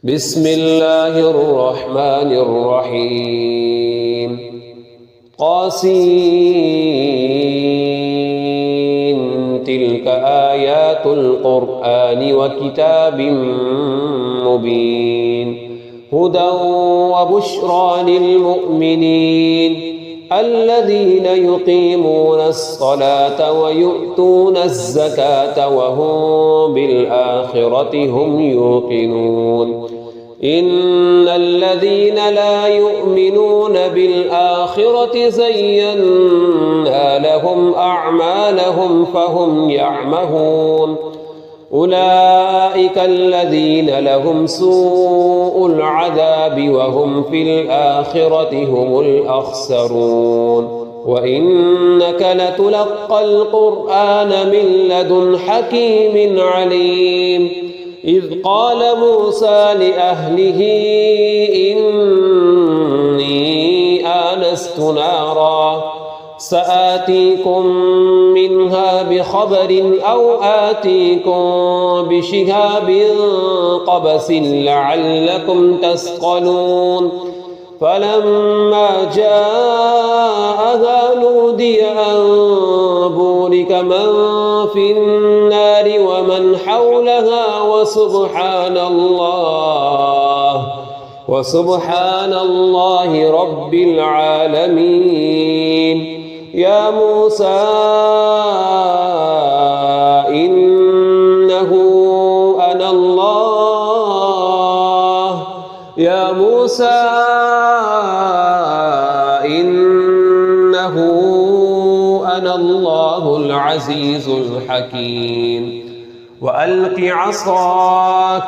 بسم الله الرحمن الرحيم قاسين تلك آيات القرآن وكتاب مبين هدى وبشرى للمؤمنين الذين يقيمون الصلاة ويؤتون الزكاة وهم بالآخرة هم يوقنون إن الذين لا يؤمنون بالآخرة زينا لهم أعمالهم فهم يعمهون أولئك الذين لهم سوء العذاب وهم في الآخرة هم الأخسرون وإنك لتلقى القرآن من لدن حكيم عليم إذ قال موسى لأهله إني آنست نارا سآتيكم منها بخبر أو آتيكم بشهاب قبس لعلكم تسقلون فلما جاءها نودي أن بورك من في النار ومن حولها وسبحان الله رب العالمين يا موسى إنه أنا الله العزيز الحكيم وألق عصاك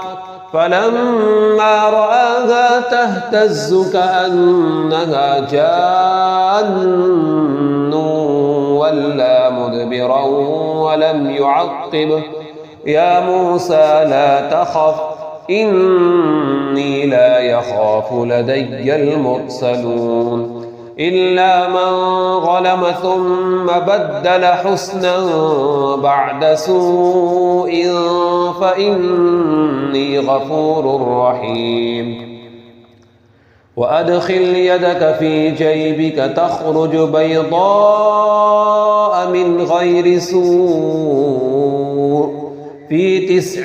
فلما رآها تهتز كأنها جان ولا مدبرا ولم يعقب يا موسى لا تخف إني لا يخاف لدي المرسلون إلا من ظلم ثم بدل حسنا بعد سوء فإني غفور رحيم وأدخل يدك في جيبك تخرج بيضاء من غير سوء في 9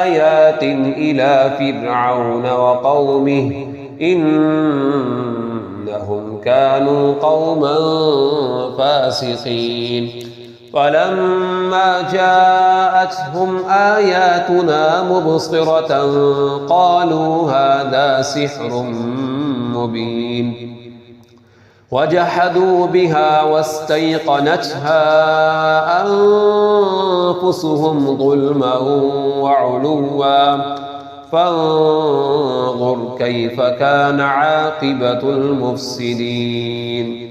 آيات إلى فرعون وقومه إنهم كانوا قوما فاسقين فلما جاءتهم آياتنا مبصرة قالوا هذا سحر مبين وجحدوا بها واستيقنتها أنفسهم ظلما وعلوا فانظر كيف كان عاقبة المفسدين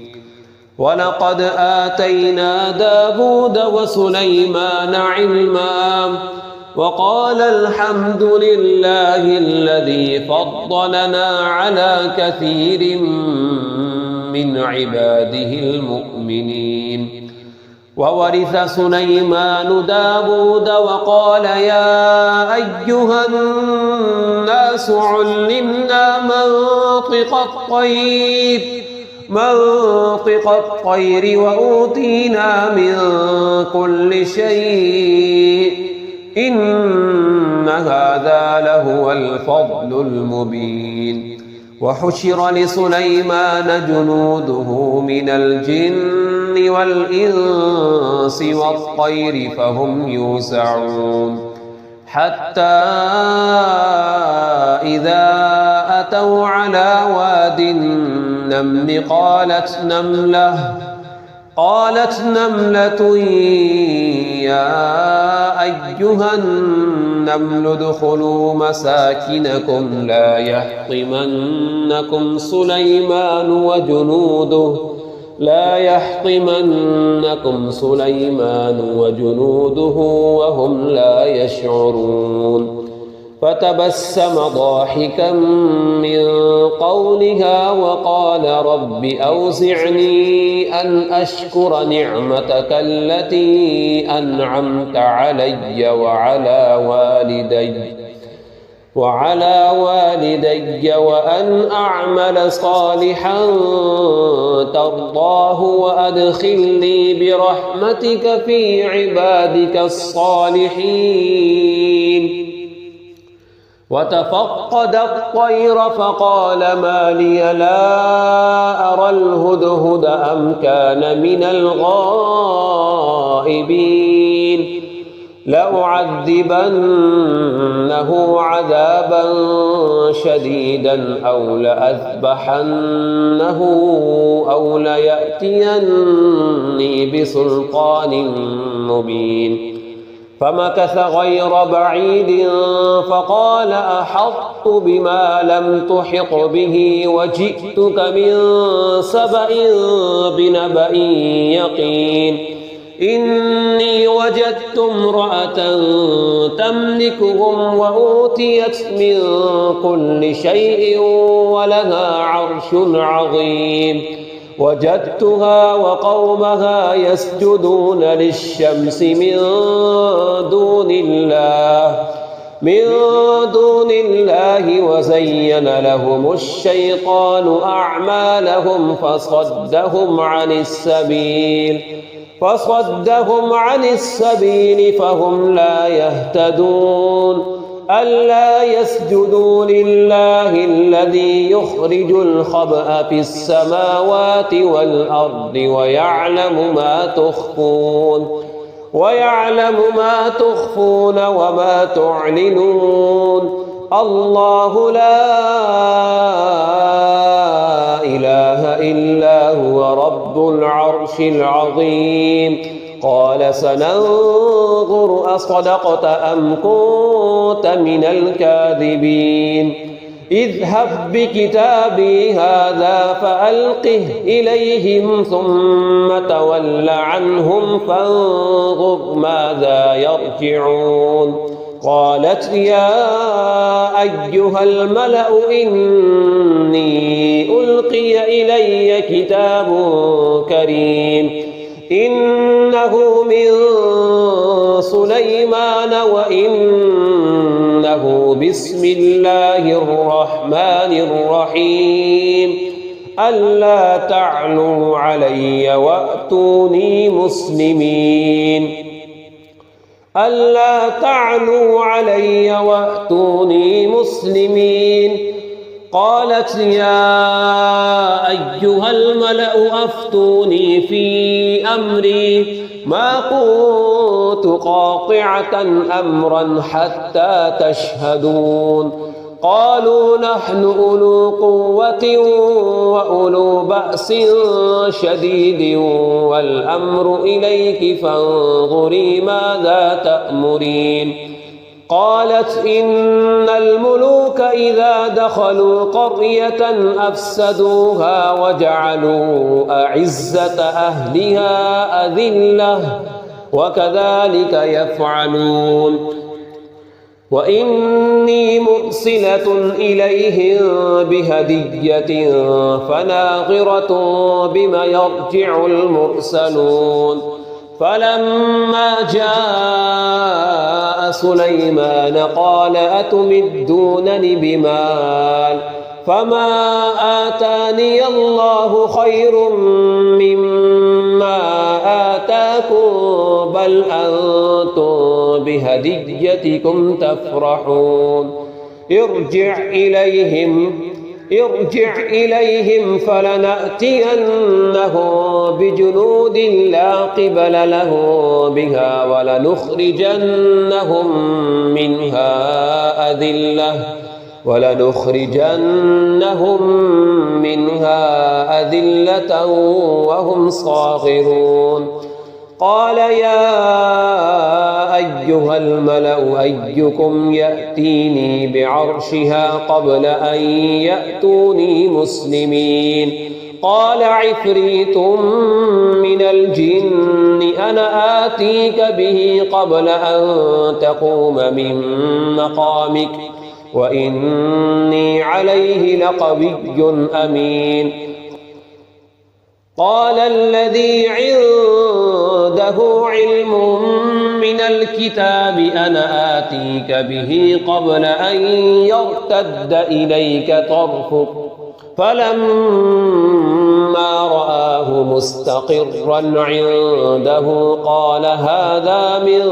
ولقد آتينا داود وسليمان علما وقال الحمد لله الذي فضلنا على كثير من عباده المؤمنين وورث سليمان داود وقال يا أيها الناس علمنا منطق الطير وأوتينا من كل شيء إن هذا لهو الفضل المبين وحشر لسليمان جنوده من الجن والإنس والطير فهم يوزعون حتى إذا أتوا على واد النمل قالت نملة يا أيها النمل ادخلوا مساكنكم لا يحطمنكم سليمان وجنوده وهم لا يشعرون فتبسم ضاحكا من قولها وقال رب أوزعني أن أشكر نعمتك التي أنعمت علي وعلى والدي وعلى والدي وأن أعمل صالحا ترضاه وأدخلني برحمتك في عبادك الصالحين. وتفقد الطير فقال ما لي لا أرى الهدهد أم كان من الغائبين لأعذبنه عذابا شديدا أو لأذبحنه أو ليأتيني بسلطان مبين. فمكث غير بعيد فقال أحطت بما لم تحط به وجئتك من سبأ بنبأ يقين. إني وجدت امرأة تملكهم وأوتيت من كل شيء ولها عرش عظيم. وجدتها وقومها يسجدون للشمس من دون الله وزين لهم الشيطان أعمالهم فصدهم عن السبيل فهم لا يهتدون. ألا يسجدوا لله الذي يخرج الخبأ في السماوات والأرض ويعلم ما تخفون وما تعلنون. الله لا إله إلا هو رب العرش العظيم. قال سننظر أصدقت أم كنت من الكاذبين. اذهب بكتابي هذا فألقه إليهم ثم تول عنهم فانظر ماذا يرجعون. قالت يا أيها الملأ إني ألقي إلي كتاب كريم إنه من سليمان وإنه بسم الله الرحمن الرحيم. ألا تعلوا علي وأتوني مسلمين. قالت يا أيها الملأ أفتوني في أمري ما كنت قاطعة أمرا حتى تشهدون. قالوا نحن أولو قوة وأولو بأس شديد والأمر إليك فانظري ماذا تأمرين. قالت إن الملوك إذا دخلوا قرية أفسدوها وجعلوا أعزة أهلها أذلة وكذلك يفعلون. وإني مرسلة إليهم بهدية فناظرة بما يرجع المرسلون. فلما جاء سليمان قال أتمدونني بمال فما آتاني الله خير مما آتاكم بل أنتم بهديتكم تفرحون. ارجع إليهم فلنأتينهم بجنود لا قبل لهم بها ولنخرجنهم منها أذلة وهم صاغرون. قال يا أيها الملأ أيكم يأتيني بعرشها قبل أن يأتوني مسلمين. قال عفريت من الجن أنا آتيك به قبل أن تقوم من مقامك وإني عليه لقوي أمين. قال الذي عنده عنده علم من الكتاب أنا آتيك به قبل أن يرتد إليك طرفك فلما رآه مستقرا عنده قال هذا من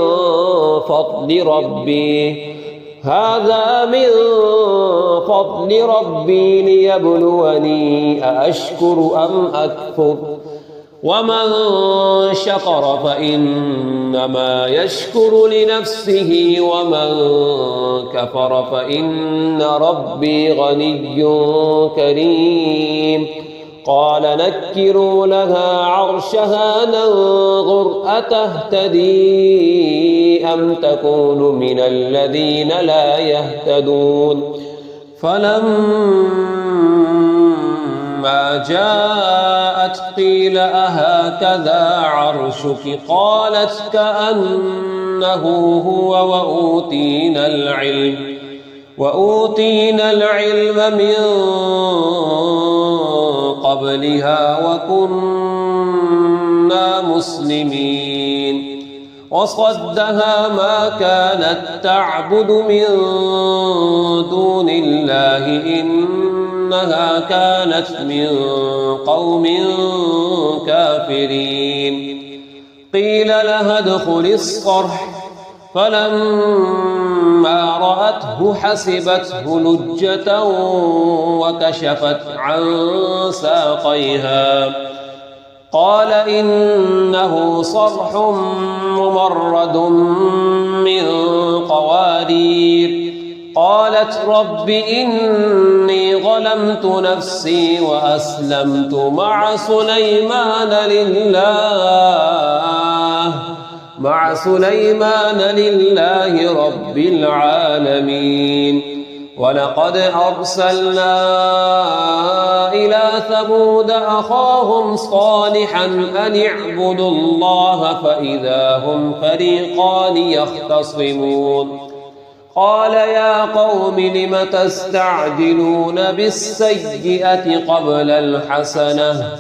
فضل ربي ليبلوني أأشكر أم أكفر ومن شكر فإنما يشكر لنفسه ومن كفر فإن ربي غني كريم قال نكروا لها عرشها ننظر أتهتدي أم تكون من الذين لا يهتدون فلما جاءت قيل أهكذا عرشك قالت كأنه هو وأوتينا العلم من قبلها وكنا مسلمين وصدها ما كانت تعبد من دون الله إنها كانت من قوم كافرين قيل لها ادخل الصرح فلما رأته حسبته لجة وكشفت عن ساقيها قال إنه صرح ممرد من قوارير قالت رب إني ظلمت نفسي وأسلمت مع سليمان لله رب العالمين ولقد أرسلنا إلى ثمود أخاهم صالحا أن اعبدوا الله فإذا هم فريقان يختصمون قال يا قوم لم تستعجلون بالسيئة قبل الحسنة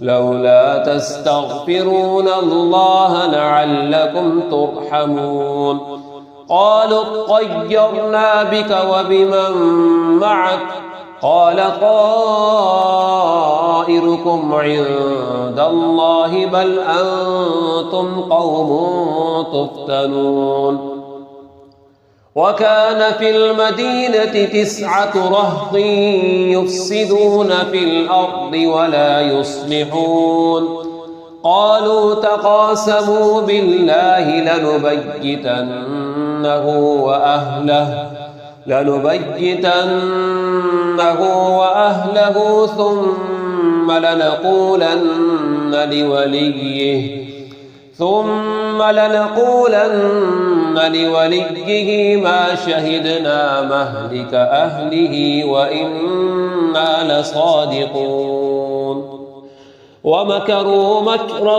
لولا تستغفرون الله لعلكم ترحمون قالوا اطيرنا بك وبمن معك قال طائركم عند الله بل أنتم قوم تفتنون وكان في المدينة 9 رهط يفسدون في الأرض ولا يصلحون قالوا تقاسموا بالله لنبيتنه وأهله ثم لنقولن لوليه ما شهدنا مهلك أهله وإنا لصادقون ومكروا مكرا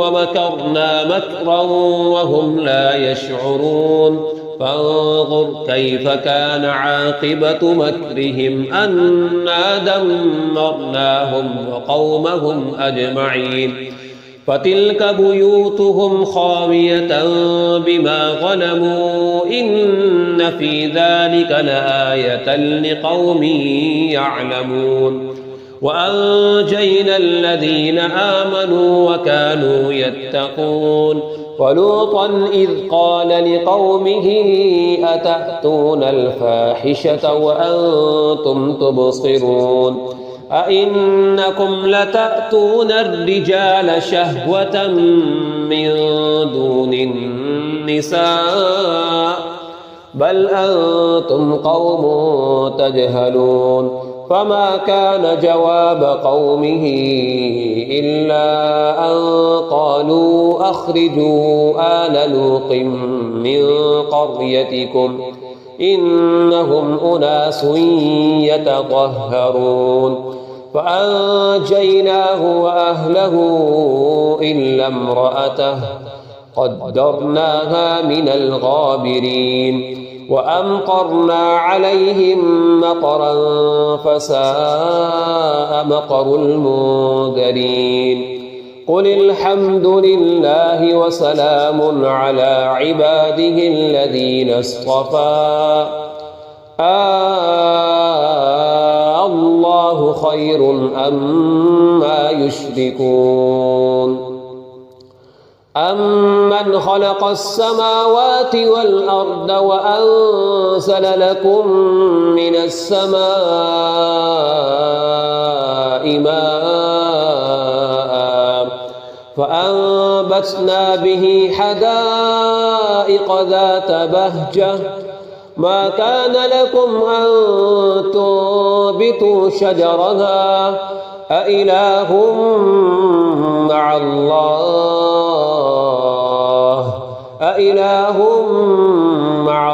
ومكرنا مكرا وهم لا يشعرون فانظر كيف كان عاقبة مكرهم أنا دمرناهم وقومهم أجمعين فتلك بيوتهم خاوية بما ظلموا إن في ذلك لآية لقوم يعلمون وأنجينا الذين آمنوا وكانوا يتقون ولوطا إذ قال لقومه أتأتون الفاحشة وأنتم تبصرون أئنكم لتأتون الرجال شهوة من دون النساء بل أنتم قوم تجهلون فما كان جواب قومه إلا أن قالوا أخرجوا آل لوط من قريتكم إنهم أناس يتطهرون فأنجيناه وأهله إلا امرأته قدرناها من الغابرين وأمطرنا عليهم مطرا فساء مطر المنذرين قل الحمد لله وسلام على عباده الذين اصطفى الله خير أما يشركون أمن خلق السماوات والأرض وأنزل لكم من السماء ماء فأنبتنا به حدائق ذات بهجة ما كان لكم أن تنبتوا شجرها أإله مع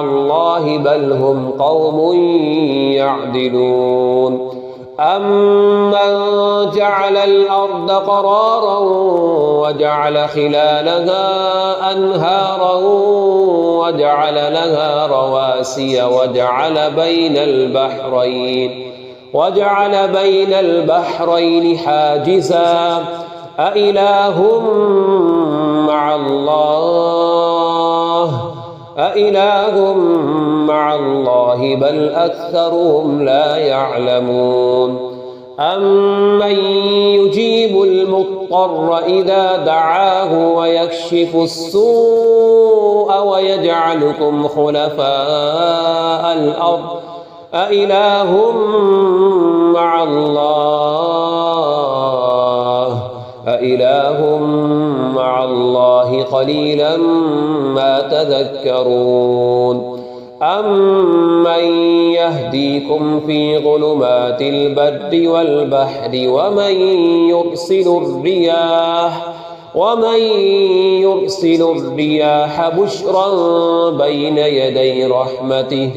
الله بل هم قوم يعدلون أمن جعل الأرض قرارا وجعل خلالها أنهارا وجعل لها رواسي وجعل بين البحرين حاجزا أإله مع الله بل أكثرهم لا يعلمون أمن يجيب المضطر إذا دعاه ويكشف السوء ويجعلكم خلفاء الأرض أإله مع الله قليلا ما تذكرون أمن يهديكم في ظلمات البر والبحر ومن يرسل الرياح بشرا بين يدي رحمته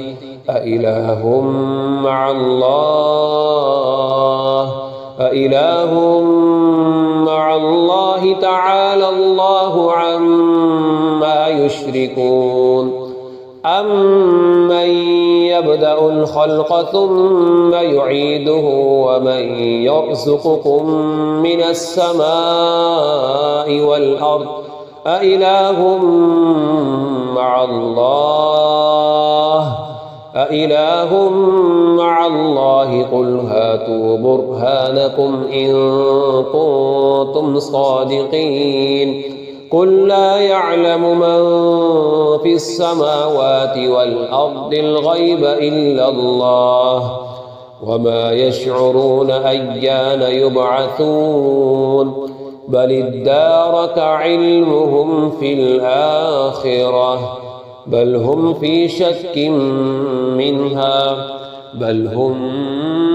أإله مع الله تعالى الله عما يشركون أمن يبدأ الخلق ثم يعيده ومن يرزقكم من السماء والأرض أإله مع الله قل هاتوا برهانكم إن كنتم صادقين قل لا يعلم من في السماوات والأرض الغيب إلا الله وما يشعرون أيان يبعثون بل ادارك علمهم في الآخرة بل هم في شك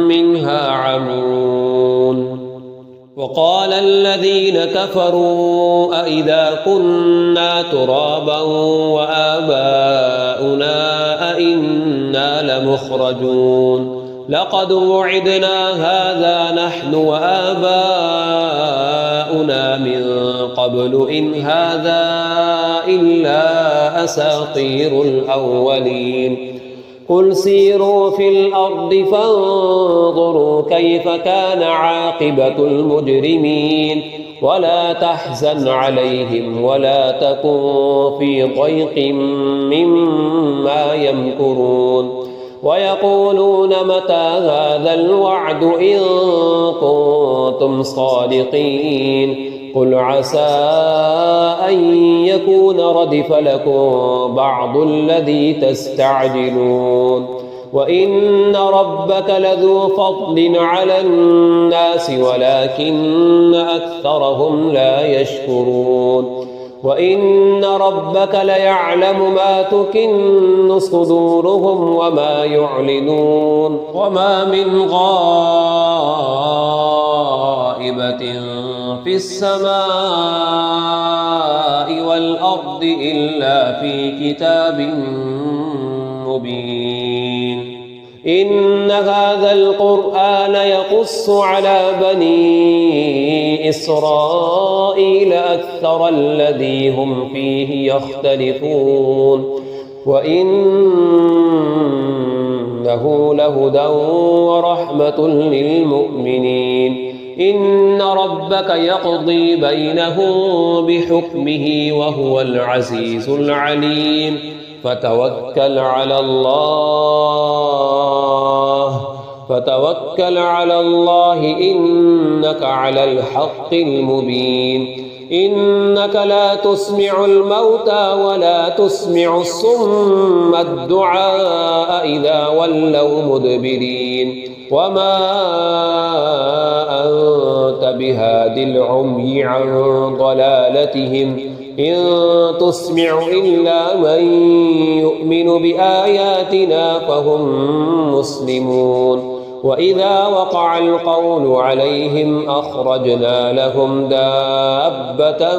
منها عمون وقال الذين كفروا أئذا كنا ترابا وآباؤنا أئنا لمخرجون لقد وعدنا هذا نحن وآباؤنا من قبل إن هذا إلا أساطير الأولين قل سيروا في الأرض فانظروا كيف كان عاقبة المجرمين ولا تحزن عليهم ولا تكن في ضيق مما يمكرون ويقولون متى هذا الوعد إن كنتم صادقين قل عسى أن يكون ردف لكم بعض الذي تستعجلون وإن ربك لذو فضل على الناس ولكن أكثرهم لا يشكرون وإن ربك ليعلم ما تكن صدورهم وما يعلنون وما من غائبة في السماء والأرض إلا في كتاب مبين إن هذا القرآن يقص على بني إسرائيل أكثر الذي هم فيه يختلفون وإنه لهدى ورحمة للمؤمنين إن ربك يقضي بينهم بحكمه وهو العزيز العليم فتوكل على الله إنك على الحق المبين إنك لا تسمع الموتى ولا تسمع الصم الدعاء إذا ولوا مدبرين وما أنت بهاد العمي عن ضلالتهم إن تسمع إلا من يؤمن بآياتنا فهم مسلمون وإذا وقع القول عليهم أخرجنا لهم دابة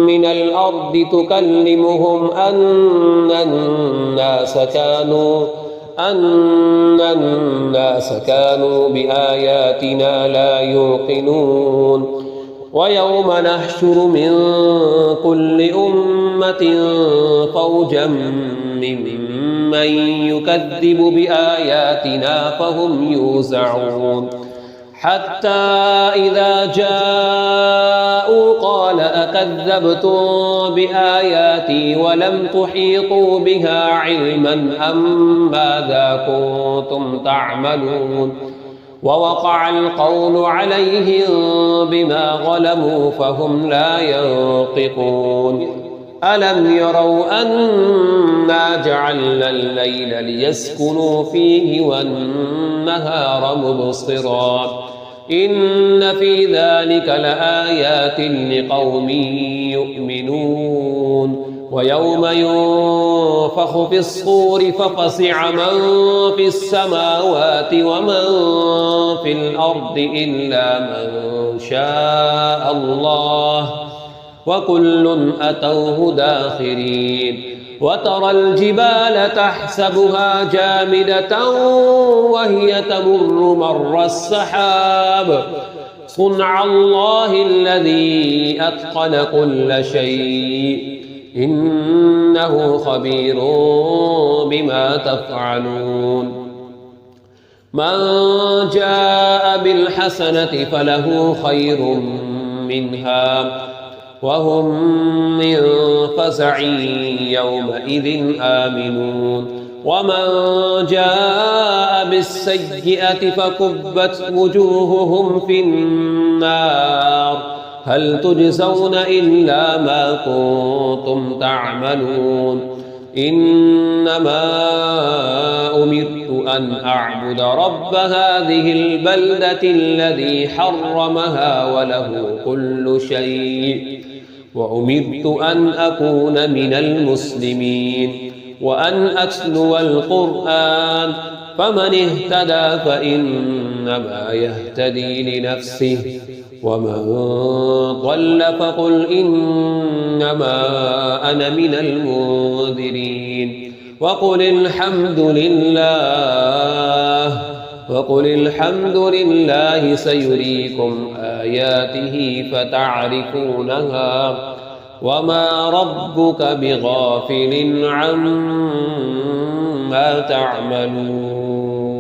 من الأرض تكلمهم أن الناس كانوا بآياتنا لا يوقنون ويوم نحشر من كل أمة فوجا ممن يكذب بآياتنا فهم يوزعون حتى إذا جاءوا قال أكذبتم بآياتي ولم تحيطوا بها علما أم ماذا كنتم تعملون ووقع القول عليهم بما ظلموا فهم لا ينطقون ألم يروا أنا جعلنا الليل ليسكنوا فيه والنهار مبصرا إن في ذلك لآيات لقوم يؤمنون ويوم ينفخ في الصور ففزع من في السماوات ومن في الأرض إلا من شاء الله وكل أتوه داخرين وترى الجبال تحسبها جامدة وهي تمر مر السحاب صنع الله الذي أتقن كل شيء إنه خبير بما تفعلون من جاء بالحسنة فله خير منها وهم من فزع يومئذ آمنون ومن جاء بالسيئة فكبت وجوههم في النار هل تجزون إلا ما كنتم تعملون إنما أمرت أن أعبد رب هذه البلدة الذي حرمها وله كل شيء وأمرت أن أكون من المسلمين وأن أتلو القرآن فمن اهتدى فإنما يهتدي لنفسه ومن ضل فقل إنما أنا من المنذرين وقل الحمد لله سيريكم آياته فتعرفونها وما ربك بغافل عما تعملون